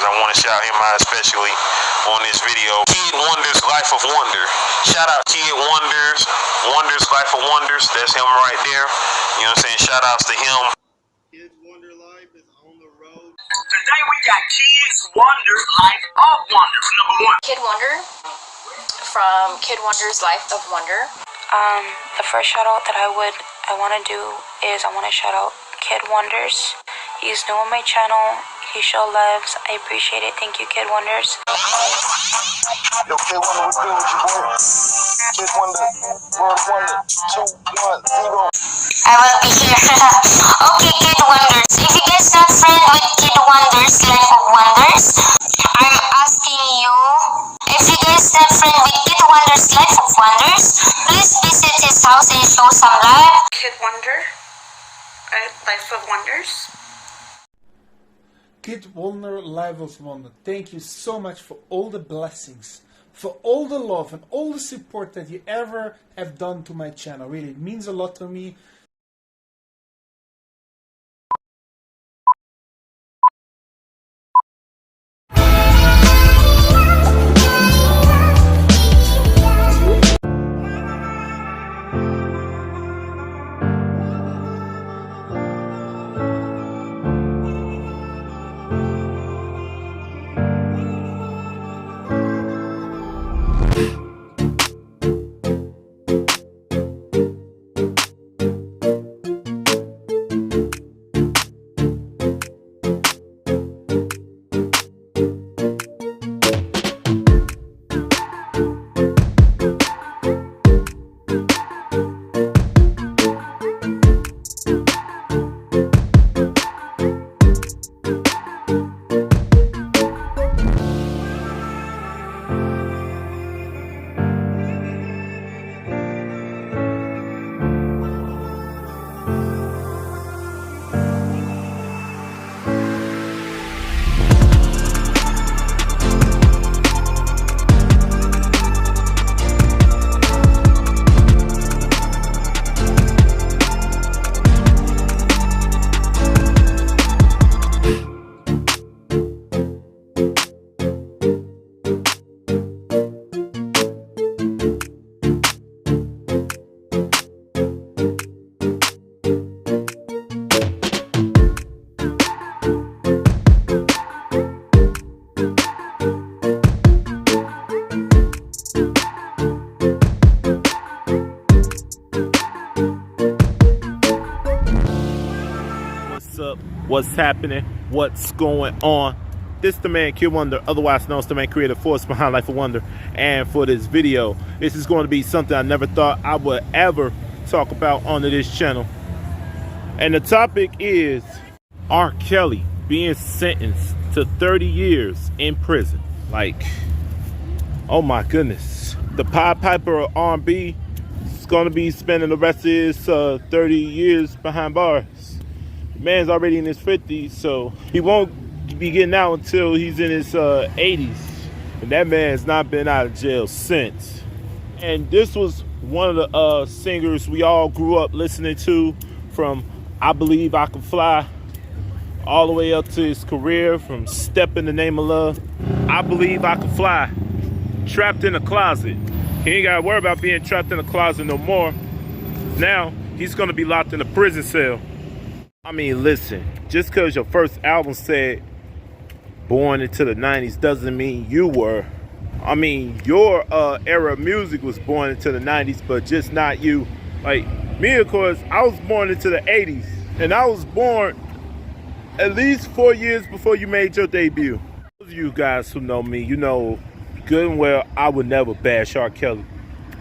because I want to shout him out especially on this video. Kid Wonders Life of Wonder. Shout out Kid Wonders. Wonders Life of Wonders. That's him right there. You know what I'm saying? Shout outs to him. Kid Wonder Life is on the road. Today we got Kid Wonder Life of Wonder. Number one. Kid Wonder from Kid Wonder's Life of Wonder. The first shout out that I want to do is I want to shout out Kid Wonders. He's new on my channel. He show loves. I appreciate it. Thank you, Kid Wonders. Yo, Kid Wonder, what's good with you, boy? Kid Wonder, World Wonder, 210. I will be here. Okay, Kid Wonders. If you guys not friend with Kid Wonders Life of Wonders, I'm asking you. If you guys not friend with Kid Wonders Life of Wonders, please visit his house and show some love. Kid Wonder, Life of Wonders. Kid Wonder, Life of Wonder, thank you so much for all the blessings, for all the love and all the support that you ever have done to my channel. Really, it means a lot to me. What's happening? What's going on? This the man Kid Wonder, otherwise known as the man creative force behind Life of Wonder. And for this video, this is going to be something I never thought I would ever talk about on this channel. And the topic is R. Kelly being sentenced to 30 years in prison. Like, oh my goodness. The Pied Piper of R&B is going to be spending the rest of his 30 years behind bars. Man's already in his 50s, so he won't be getting out until he's in his 80s. And that man's not been out of jail since. And this was one of the singers we all grew up listening to, from I Believe I Can Fly all the way up to his career, from Step in the Name of Love. I Believe I Can Fly, trapped in a closet. He ain't gotta worry about being trapped in a closet no more. Now he's gonna be locked in a prison cell. I mean, listen, just because your first album said born into the 90s doesn't mean you were. I mean, your era of music was born into the 90s, but just not you. Like me, of course, I was born into the 80s, and I was born at least 4 years before you made your debut. Those of you guys who know me, you know good and well I would never bash R. Kelly.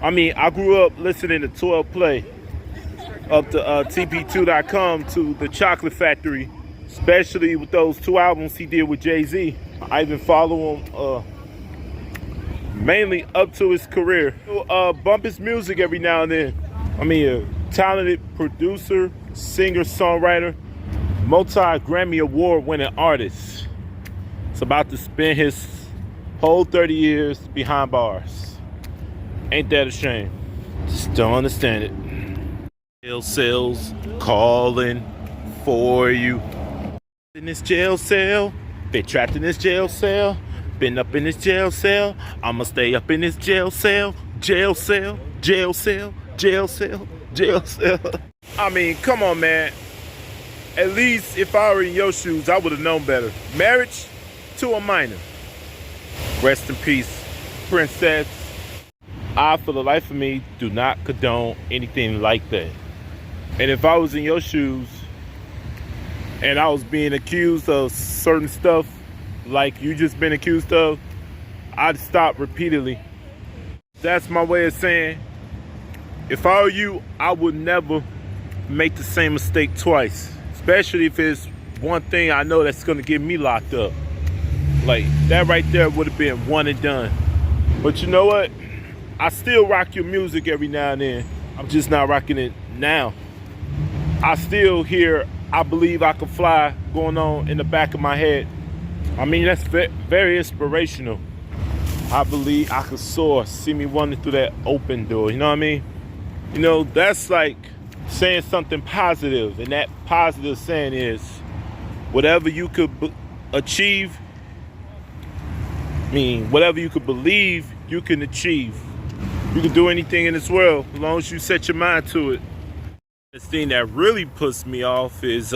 I mean, I grew up listening to 12 Play, up to TP2.com, to The Chocolate Factory, especially with those 2 albums he did with Jay-Z. I even follow him mainly up to his career. Bump his music every now and then. I mean, a talented producer, singer, songwriter, multi-Grammy Award winning artist. It's about to spend his whole 30 years behind bars. Ain't that a shame? Just don't understand it. Jail cells calling for you. In this jail cell, Been trapped in this jail cell. Been up in this jail cell. I'ma stay up in this jail cell. Jail cell. Jail cell. Jail cell. Jail cell. I mean, come on, man. At least if I were in your shoes, I would have known better. Marriage to a minor. Rest in peace, Princess. I, for the life of me, do not condone anything like that. And if I was in your shoes and I was being accused of certain stuff like you just been accused of, I'd stop repeatedly. That's my way of saying, if I were you, I would never make the same mistake twice. Especially if it's one thing I know that's gonna get me locked up. Like, that right there would have been one and done. But you know what? I still rock your music every now and then. I'm just not rocking it now. I still hear I Believe I Can Fly going on in the back of my head. I mean, that's very inspirational. I believe I could soar, see me running through that open door, you know what I mean? You know, that's like saying something positive, and that positive saying is, whatever you could achieve, whatever you could believe, you can achieve. You can do anything in this world, as long as you set your mind to it. The thing that really puts me off is,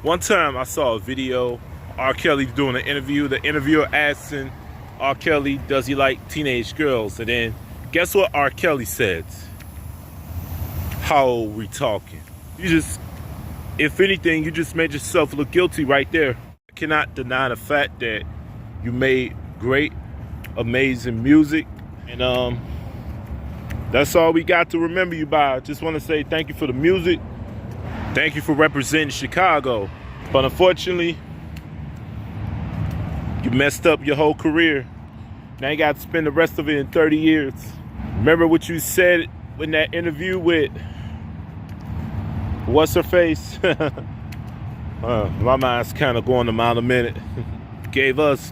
one time I saw a video, R. Kelly doing an interview. The interviewer asking R. Kelly, does he like teenage girls? And then, guess what R. Kelly said? How old we talking? You just, if anything, you just made yourself look guilty right there. I cannot deny the fact that you made great, amazing music. And that's all we got to remember you by. I just want to say thank you for the music. Thank you for representing Chicago. But unfortunately, you messed up your whole career. Now you got to spend the rest of it in 30 years. Remember what you said in that interview with what's her face? My mind's kind of going a mile a minute. Gave us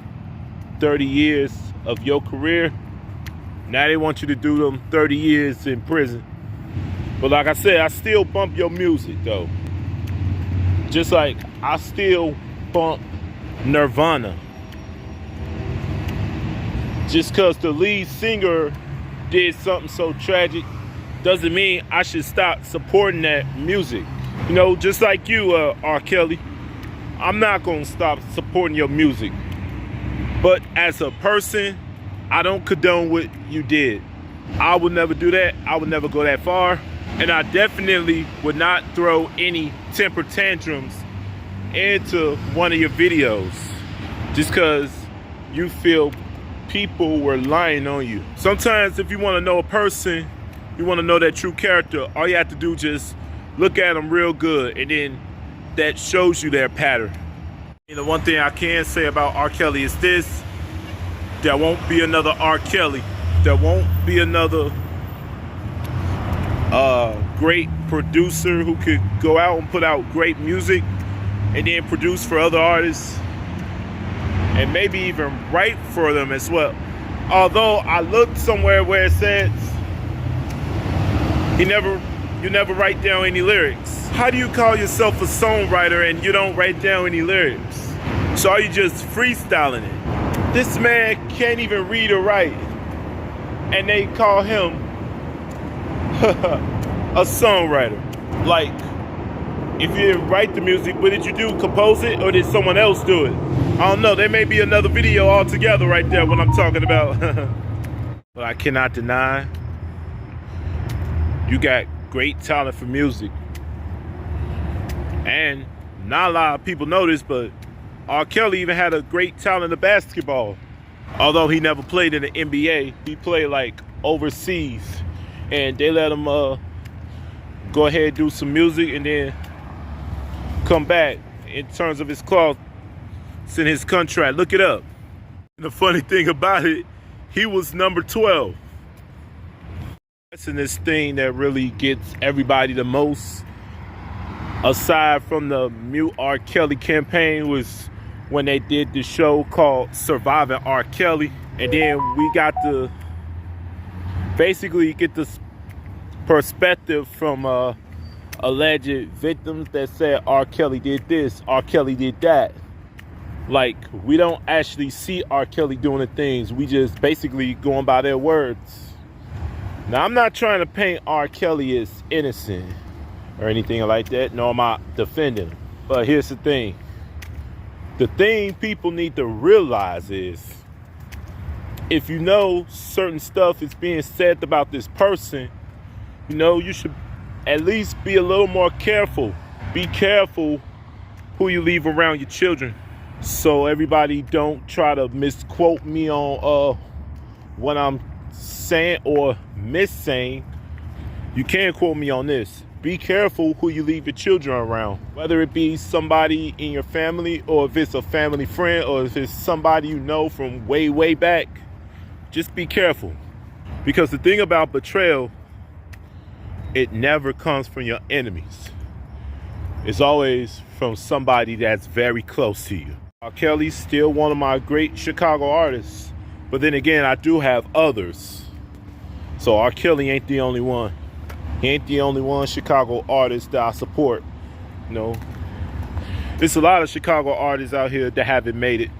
30 years of your career. Now they want you to do them 30 years in prison. But like I said, I still bump your music though. Just like I still bump Nirvana. Just because the lead singer did something so tragic doesn't mean I should stop supporting that music. You know, just like you, R. Kelly, I'm not going to stop supporting your music. But as a person, I don't condone what you did. I would never do that. I would never go that far. And I definitely would not throw any temper tantrums into one of your videos just because you feel people were lying on you. Sometimes if you want to know a person, you want to know their true character, all you have to do is just look at them real good, and then that shows you their pattern. And the one thing I can say about R. Kelly is this: there won't be another R. Kelly. There won't be another great producer who could go out and put out great music and then produce for other artists and maybe even write for them as well. Although I looked somewhere where it says you never write down any lyrics. How do you call yourself a songwriter and you don't write down any lyrics? So are you just freestyling it? This man can't even read or write, and they call him a songwriter. Like, if you didn't write the music, what did you do? Compose it, or did someone else do it? I don't know. There may be another video altogether right there what I'm talking about. But I cannot deny you got great talent for music. And not a lot of people know this, but R. Kelly even had a great talent of basketball. Although he never played in the NBA, he played like overseas. And they let him go ahead and do some music and then come back in terms of his clause in his contract. Look it up. And the funny thing about it, he was number 12. That's in this thing that really gets everybody the most, aside from the Mute R. Kelly campaign, was when they did the show called Surviving R. Kelly. And then we got to basically get this perspective from alleged victims that said R. Kelly did this, R. Kelly did that. Like, we don't actually see R. Kelly doing the things. We just basically going by their words. Now, I'm not trying to paint R. Kelly as innocent or anything like that, nor am I defending him. But here's the thing. The thing people need to realize is, if you know certain stuff is being said about this person, you know, you should at least be a little more careful. Be careful who you leave around your children. So everybody don't try to misquote me on what I'm saying or missaying. You can't quote me on this. Be careful who you leave your children around. Whether it be somebody in your family, or if it's a family friend, or if it's somebody you know from way, way back. Just be careful. Because the thing about betrayal, it never comes from your enemies. It's always from somebody that's very close to you. R. Kelly's still one of my great Chicago artists. But then again, I do have others. So R. Kelly ain't the only one. He ain't the only one Chicago artist that I support. You know, there's a lot of Chicago artists out here that haven't made it.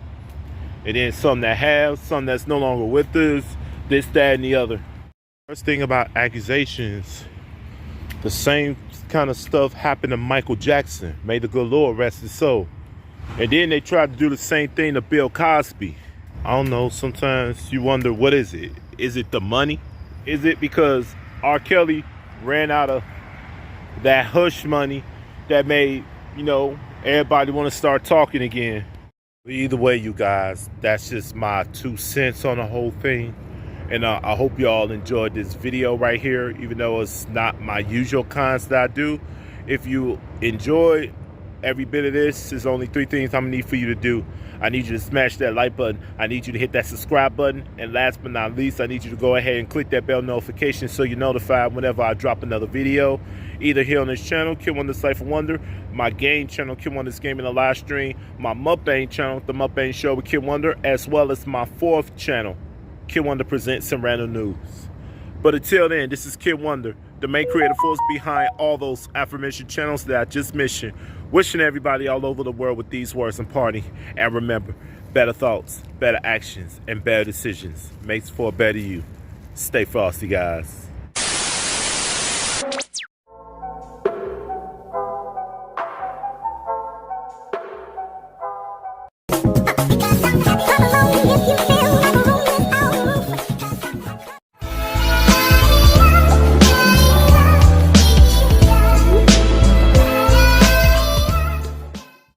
And then some that have, some that's no longer with us, this, that, and the other. First thing about accusations, the same kind of stuff happened to Michael Jackson. May the good Lord rest his soul. And then they tried to do the same thing to Bill Cosby. I don't know, sometimes you wonder, what is it? Is it the money? Is it because R. Kelly ran out of that hush money that made, you know, everybody want to start talking again? Either way, you guys, that's just my 2 cents on the whole thing. And I hope you all enjoyed this video right here, even though it's not my usual kinds that I do. If you enjoyed every bit of this, there's only 3 things I'm gonna need for you to do. I need you to smash that like button. I need you to hit that subscribe button. And last but not least, I need you to go ahead and click that bell notification so you're notified whenever I drop another video. Either here on this channel, Kid Wonder's Life of Wonder, my game channel, Kid Wonder's Gaming and Live Stream, my Mukbang channel, The Mukbang Show with Kid Wonder, as well as my 4th channel, Kid Wonder Presents Some Random News. But until then, this is Kid Wonder, the main creative force behind all those aforementioned channels that I just mentioned. Wishing everybody all over the world with these words and party. And remember, better thoughts, better actions, and better decisions makes for a better you. Stay frosty, guys.